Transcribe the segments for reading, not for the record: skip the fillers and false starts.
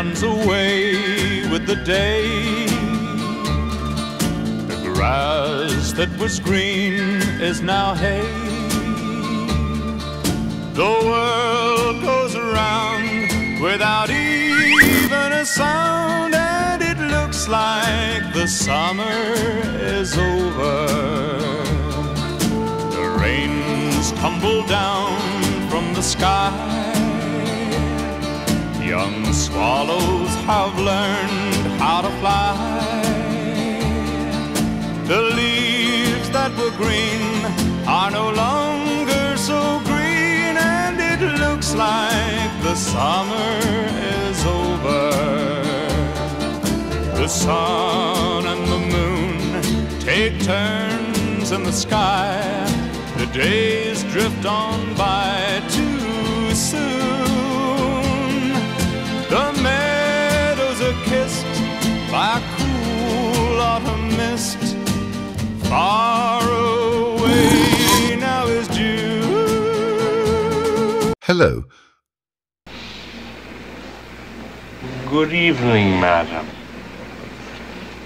runs away with the day. The grass that was green is now hay. The world goes around without even a sound, and it looks like the summer is over. The rains tumble down from the sky. Young swallows have learned how to fly. The leaves that were green are no longer so green, and it looks like the summer is over. The sun and the moon take turns in the sky. The days drift on by too soon. The meadows are kissed by a cool autumn mist. Far away now is June. Hello. Good evening, madam.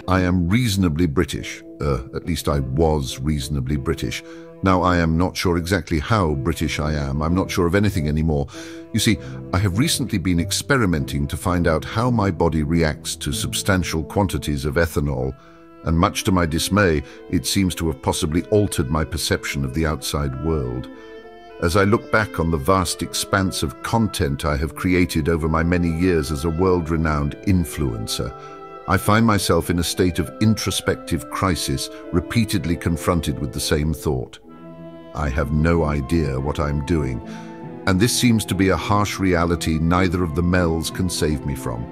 I am reasonably British. At least I was reasonably British. Now, I am not sure exactly how British I am. I'm not sure of anything anymore. You see, I have recently been experimenting to find out how my body reacts to substantial quantities of ethanol, and much to my dismay, it seems to have possibly altered my perception of the outside world. As I look back on the vast expanse of content I have created over my many years as a world-renowned influencer, I find myself in a state of introspective crisis, repeatedly confronted with the same thought. I have no idea what I'm doing, and this seems to be a harsh reality neither of the Mells can save me from.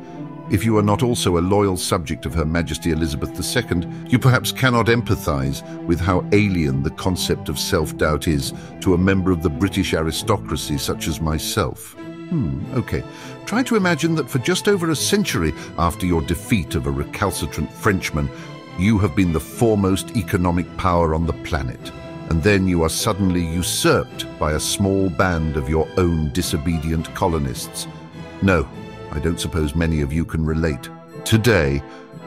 If you are not also a loyal subject of Her Majesty Elizabeth II, you perhaps cannot empathize with how alien the concept of self-doubt is to a member of the British aristocracy such as myself. Okay. Try to imagine that for just over a century after your defeat of a recalcitrant Frenchman, you have been the foremost economic power on the planet, and then you are suddenly usurped by a small band of your own disobedient colonists. No, I don't suppose many of you can relate. Today,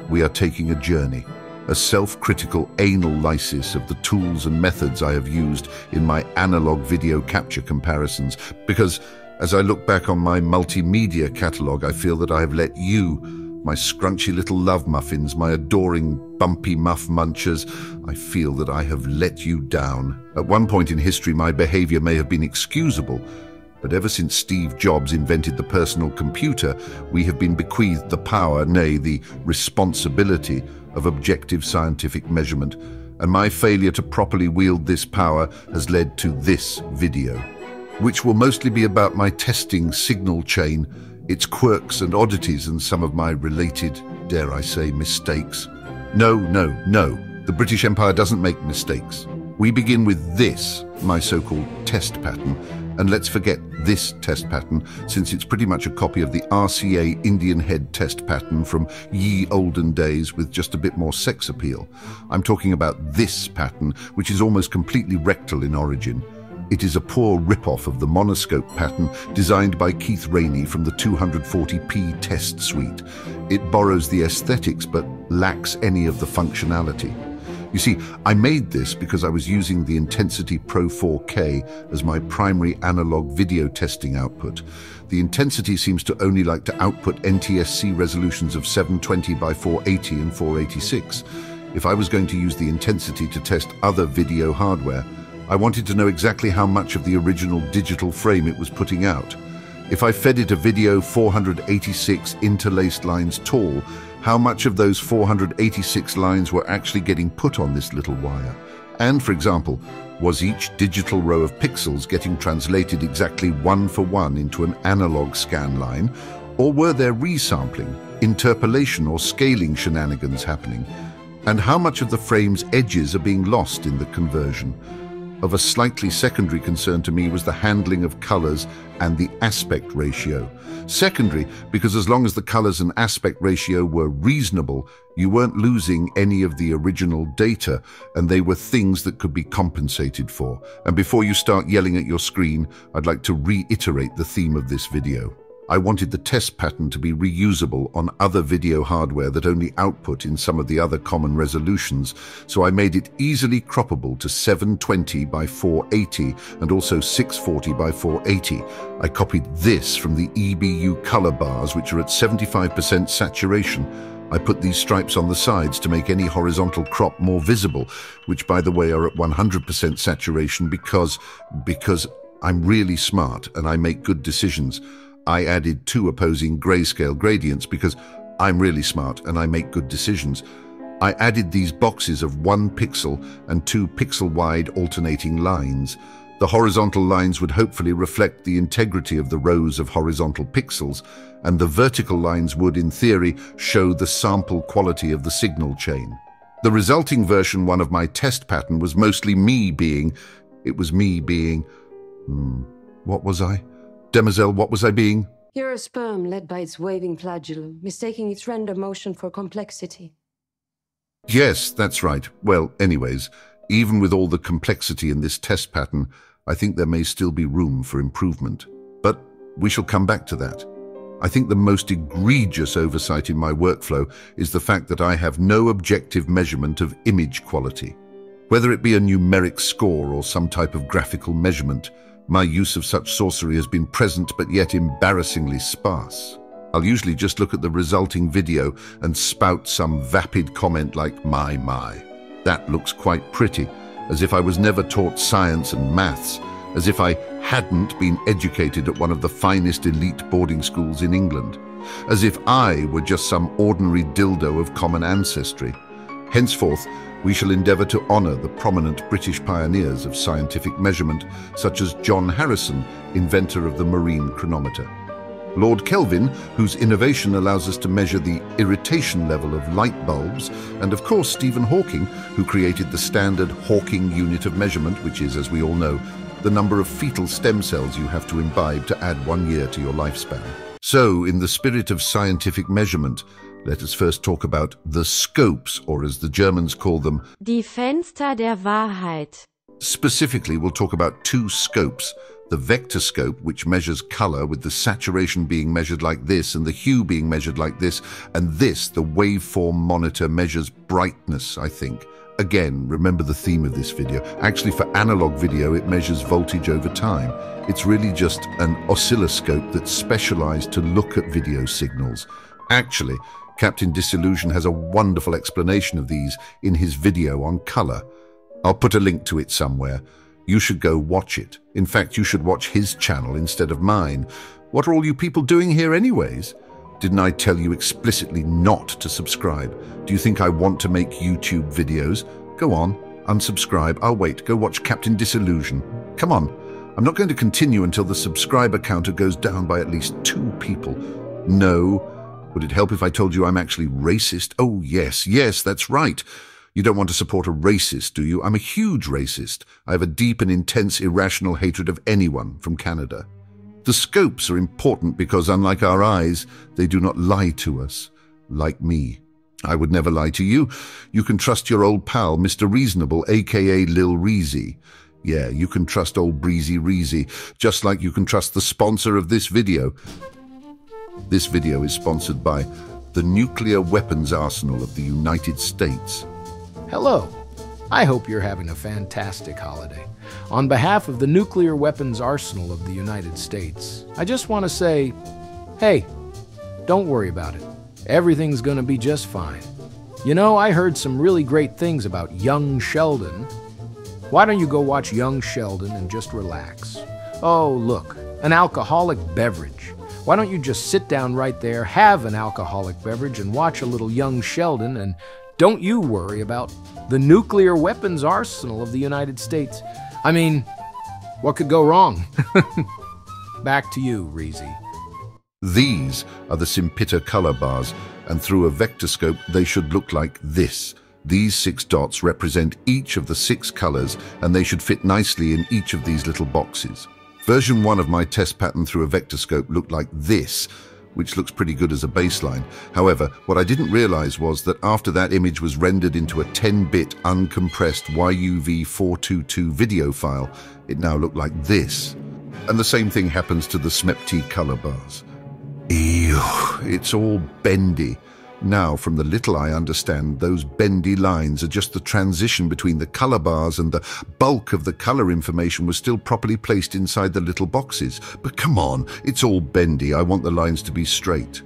we are taking a journey, a self-critical anal lysis of the tools and methods I have used in my analog video capture comparisons, because as I look back on my multimedia catalogue, I feel that I have let you, my scrunchy little love muffins, my adoring bumpy muff munchers, I feel that I have let you down. At one point in history, my behaviour may have been excusable, but ever since Steve Jobs invented the personal computer, we have been bequeathed the power, nay, the responsibility of objective scientific measurement, and my failure to properly wield this power has led to this video, which will mostly be about my testing signal chain, its quirks and oddities, and some of my related, dare I say, mistakes. No. The British Empire doesn't make mistakes. We begin with this, my so-called test pattern, and let's forget this test pattern, since it's pretty much a copy of the RCA Indian head test pattern from ye olden days with just a bit more sex appeal. I'm talking about this pattern, which is almost completely rectal in origin. It is a poor rip-off of the monoscope pattern designed by Keith Rainey from the 240p test suite. It borrows the aesthetics but lacks any of the functionality. You see, I made this because I was using the Intensity Pro 4K as my primary analog video testing output. The Intensity seems to only like to output NTSC resolutions of 720 by 480 and 486. If I was going to use the Intensity to test other video hardware, I wanted to know exactly how much of the original digital frame it was putting out. If I fed it a video 486 interlaced lines tall, how much of those 486 lines were actually getting put on this little wire? And, for example, was each digital row of pixels getting translated exactly one for one into an analog scan line, or were there resampling, interpolation or scaling shenanigans happening? And how much of the frame's edges are being lost in the conversion? Of a slightly secondary concern to me was the handling of colors and the aspect ratio. Secondary, because as long as the colors and aspect ratio were reasonable, you weren't losing any of the original data, and they were things that could be compensated for. And before you start yelling at your screen, I'd like to reiterate the theme of this video. I wanted the test pattern to be reusable on other video hardware that only output in some of the other common resolutions, so I made it easily croppable to 720 by 480 and also 640 by 480. I copied this from the EBU color bars, which are at 75% saturation. I put these stripes on the sides to make any horizontal crop more visible, which, by the way, are at 100% saturation because I'm really smart and I make good decisions. I added 2 opposing grayscale gradients because I'm really smart and I make good decisions. I added these boxes of 1 pixel and 2 pixel-wide alternating lines. The horizontal lines would hopefully reflect the integrity of the rows of horizontal pixels, and the vertical lines would, in theory, show the sample quality of the signal chain. The resulting version 1 of my test pattern was mostly me being... what was I? Demoiselle, what was I being? You're a sperm led by its waving flagellum, mistaking its random motion for complexity. Yes, that's right. Well, anyways, even with all the complexity in this test pattern, I think there may still be room for improvement. But we shall come back to that. I think the most egregious oversight in my workflow is the fact that I have no objective measurement of image quality. Whether it be a numeric score or some type of graphical measurement, my use of such sorcery has been present but yet embarrassingly sparse. I'll usually just look at the resulting video and spout some vapid comment like, my. That looks quite pretty, as if I was never taught science and maths, as if I hadn't been educated at one of the finest elite boarding schools in England, as if I were just some ordinary dildo of common ancestry. Henceforth, we shall endeavour to honour the prominent British pioneers of scientific measurement, such as John Harrison, inventor of the marine chronometer; Lord Kelvin, whose innovation allows us to measure the irritation level of light bulbs; and of course Stephen Hawking, who created the standard Hawking unit of measurement, which is, as we all know, the number of fetal stem cells you have to imbibe to add 1 year to your lifespan. So, in the spirit of scientific measurement, let us first talk about the scopes, or as the Germans call them, Die Fenster der Wahrheit. Specifically, we'll talk about 2 scopes. The vector scope, which measures color with the saturation being measured like this and the hue being measured like this, and this, the waveform monitor, measures brightness, I think. Again, remember the theme of this video. Actually, for analog video, it measures voltage over time. It's really just an oscilloscope that's specialized to look at video signals. Actually, Captain Disillusion has a wonderful explanation of these in his video on color. I'll put a link to it somewhere. You should go watch it. In fact, you should watch his channel instead of mine. What are all you people doing here anyways? Didn't I tell you explicitly not to subscribe? Do you think I want to make YouTube videos? Go on, unsubscribe. I'll wait. Go watch Captain Disillusion. Come on. I'm not going to continue until the subscriber counter goes down by at least 2 people. No. Would it help if I told you I'm actually racist? Oh, yes, that's right. You don't want to support a racist, do you? I'm a huge racist. I have a deep and intense irrational hatred of anyone from Canada. The scopes are important because, unlike our eyes, they do not lie to us, like me. I would never lie to you. You can trust your old pal, Mr. Reasonable, a.k.a. Lil Reezy. Yeah, you can trust old Breezy Reezy, just like you can trust the sponsor of this video. This video is sponsored by the nuclear weapons arsenal of the United States. Hello. I hope you're having a fantastic holiday. On behalf of the nuclear weapons arsenal of the United States, I just want to say, hey, don't worry about it. Everything's gonna be just fine. You know, I heard some really great things about Young Sheldon. Why don't you go watch Young Sheldon and just relax? Oh, look, an alcoholic beverage. Why don't you just sit down right there, have an alcoholic beverage, and watch a little Young Sheldon, and don't you worry about the nuclear weapons arsenal of the United States. I mean, what could go wrong? Back to you, Reezy. These are the Simpita color bars, and through a vectorscope they should look like this. These 6 dots represent each of the 6 colors, and they should fit nicely in each of these little boxes. Version 1 of my test pattern through a vectorscope looked like this, which looks pretty good as a baseline. However, what I didn't realize was that after that image was rendered into a 10-bit uncompressed YUV422 video file, it now looked like this. And the same thing happens to the SMEPT color bars. Ew, it's all bendy. Now, from the little I understand, those bendy lines are just the transition between the color bars, and the bulk of the color information was still properly placed inside the little boxes. But come on, it's all bendy. I want the lines to be straight.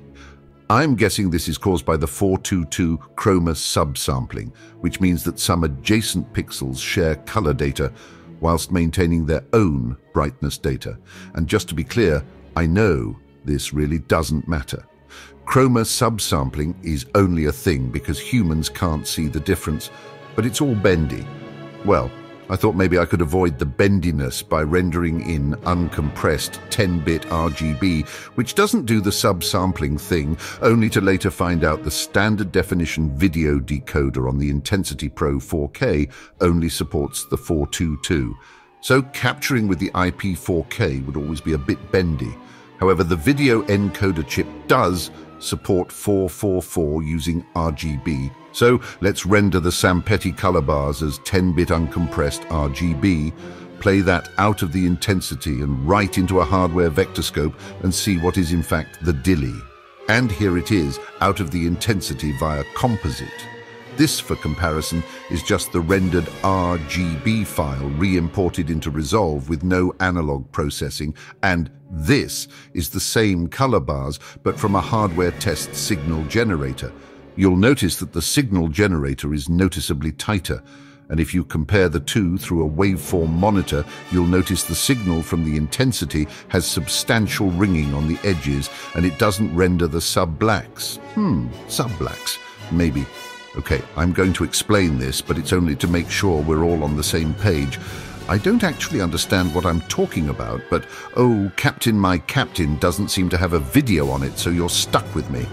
I'm guessing this is caused by the 422 chroma subsampling, which means that some adjacent pixels share color data whilst maintaining their own brightness data. And just to be clear, I know this really doesn't matter. Chroma subsampling is only a thing because humans can't see the difference, but it's all bendy. Well, I thought maybe I could avoid the bendiness by rendering in uncompressed 10-bit RGB, which doesn't do the subsampling thing, only to later find out the standard definition video decoder on the Intensity Pro 4K only supports the 422. So capturing with the IP 4K would always be a bit bendy. However, the video encoder chip does support 444 using RGB. So let's render the Sampetti color bars as 10-bit uncompressed RGB, play that out of the intensity and right into a hardware vectorscope and see what is in fact the DILI. And here it is, out of the intensity via composite. This, for comparison, is just the rendered RGB file re-imported into Resolve with no analog processing, and this is the same color bars but from a hardware test signal generator. You'll notice that the signal generator is noticeably tighter, and if you compare the two through a waveform monitor, you'll notice the signal from the intensity has substantial ringing on the edges, and it doesn't render the sub-blacks. Sub-blacks, maybe. Okay, I'm going to explain this, but it's only to make sure we're all on the same page. I don't actually understand what I'm talking about, but oh, Captain My Captain doesn't seem to have a video on it, so you're stuck with me.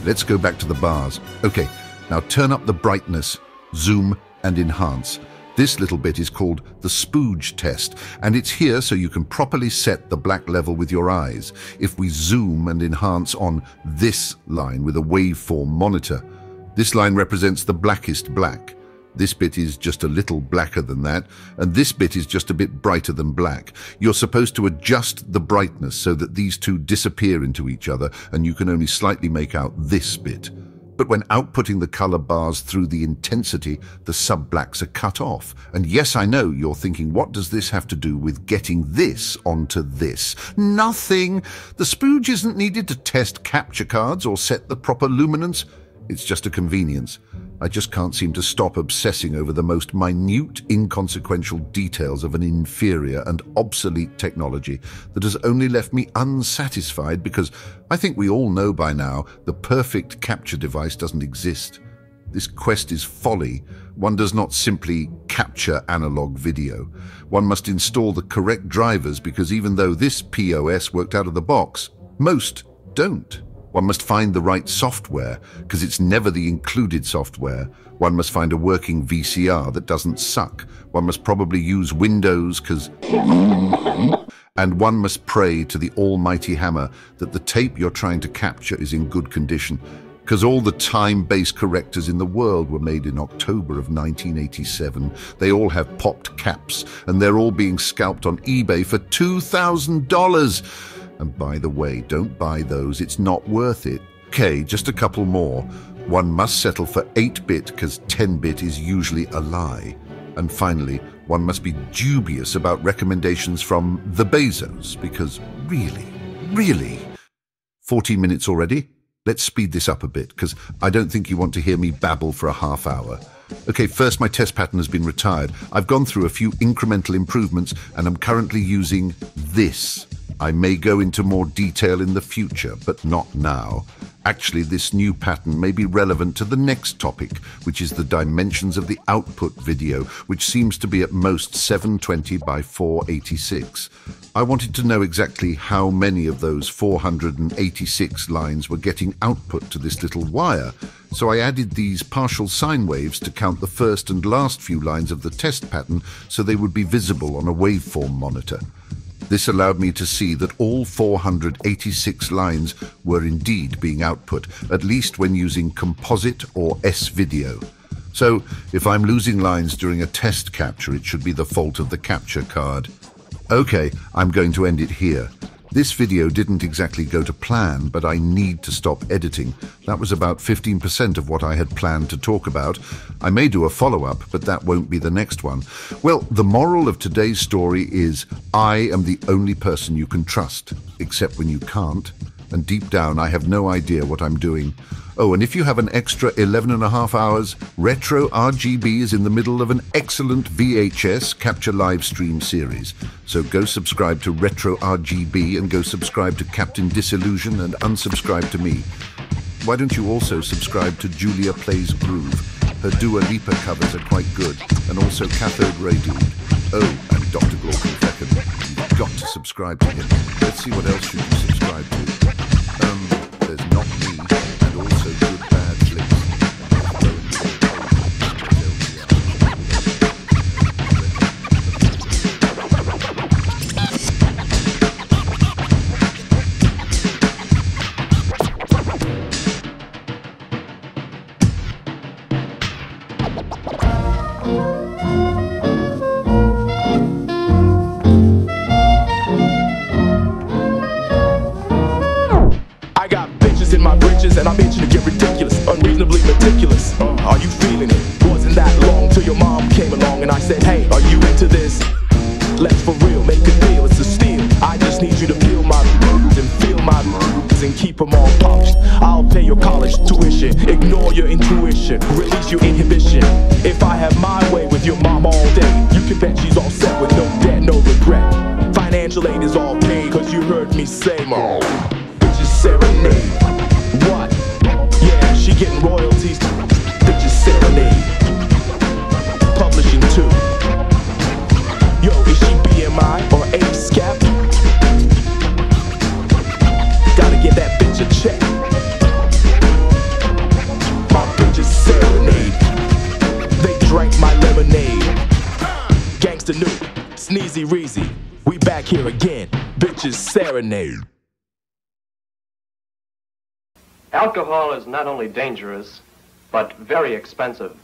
Let's go back to the bars. Okay, now turn up the brightness, zoom, and enhance. This little bit is called the spooge test, and it's here so you can properly set the black level with your eyes. If we zoom and enhance on this line with a waveform monitor, this line represents the blackest black. This bit is just a little blacker than that, and this bit is just a bit brighter than black. You're supposed to adjust the brightness so that these two disappear into each other, and you can only slightly make out this bit. But when outputting the color bars through the intensity, the sub-blacks are cut off. And yes, I know, you're thinking, what does this have to do with getting this onto this? Nothing! The spooge isn't needed to test capture cards or set the proper luminance. It's just a convenience. I just can't seem to stop obsessing over the most minute, inconsequential details of an inferior and obsolete technology that has only left me unsatisfied because I think we all know by now the perfect capture device doesn't exist. This quest is folly. One does not simply capture analog video. One must install the correct drivers because even though this POS worked out of the box, most don't. One must find the right software, because it's never the included software. One must find a working VCR that doesn't suck. One must probably use Windows, because... And one must pray to the almighty hammer that the tape you're trying to capture is in good condition, because all the time-based correctors in the world were made in October of 1987. They all have popped caps, and they're all being scalped on eBay for $2,000. And by the way, don't buy those, it's not worth it. Okay, just a couple more. One must settle for 8-bit because 10-bit is usually a lie. And finally, one must be dubious about recommendations from the Bezos because really? 14 minutes already? Let's speed this up a bit because I don't think you want to hear me babble for a half hour. Okay, first my test pattern has been retired. I've gone through a few incremental improvements and I'm currently using this. I may go into more detail in the future, but not now. Actually, this new pattern may be relevant to the next topic, which is the dimensions of the output video, which seems to be at most 720 by 486. I wanted to know exactly how many of those 486 lines were getting output to this little wire, so I added these partial sine waves to count the first and last few lines of the test pattern so they would be visible on a waveform monitor. This allowed me to see that all 486 lines were indeed being output, at least when using composite or S-video. So, if I'm losing lines during a test capture, it should be the fault of the capture card. Okay, I'm going to end it here. This video didn't exactly go to plan, but I need to stop editing. That was about 15% of what I had planned to talk about. I may do a follow-up, but that won't be the next one. Well, the moral of today's story is I am the only person you can trust, except when you can't. And deep down, I have no idea what I'm doing. Oh, and if you have an extra 11.5 hours, Retro RGB is in the middle of an excellent VHS Capture Live Stream series. So go subscribe to Retro RGB and go subscribe to Captain Disillusion and unsubscribe to me. Why don't you also subscribe to Julia Plays Groove? Her Dua Lipa covers are quite good, and also Cathode Ray Dude. Oh, and Dr. Gorky Feckin. You've got to subscribe to him. Let's see what else should you subscribe to. There's Not Me, and also Good Bad Flicks. And I'm itching to get ridiculous, unreasonably meticulous. Are you feeling it? Wasn't that long till your mom came along and I said, hey, are you into this? Let's for real, make a deal, it's a steal. I just need you to feel my moves and feel my moves and keep them all polished. I'll pay your college tuition, ignore your intuition, release your inhibition. If I have my way with your mom all day, you can bet she's all set with no debt, no regret. Financial aid is all paid, cause you heard me say, Mom, bitches serenade. What? Yeah, she getting royalties. Bitches serenade. Publishing too. Yo, is she BMI or ASCAP? Gotta get that bitch a check. My bitches serenade. They drank my lemonade. Gangsta new, sneezy reezy. We back here again. Bitches serenade. Alcohol is not only dangerous, but very expensive.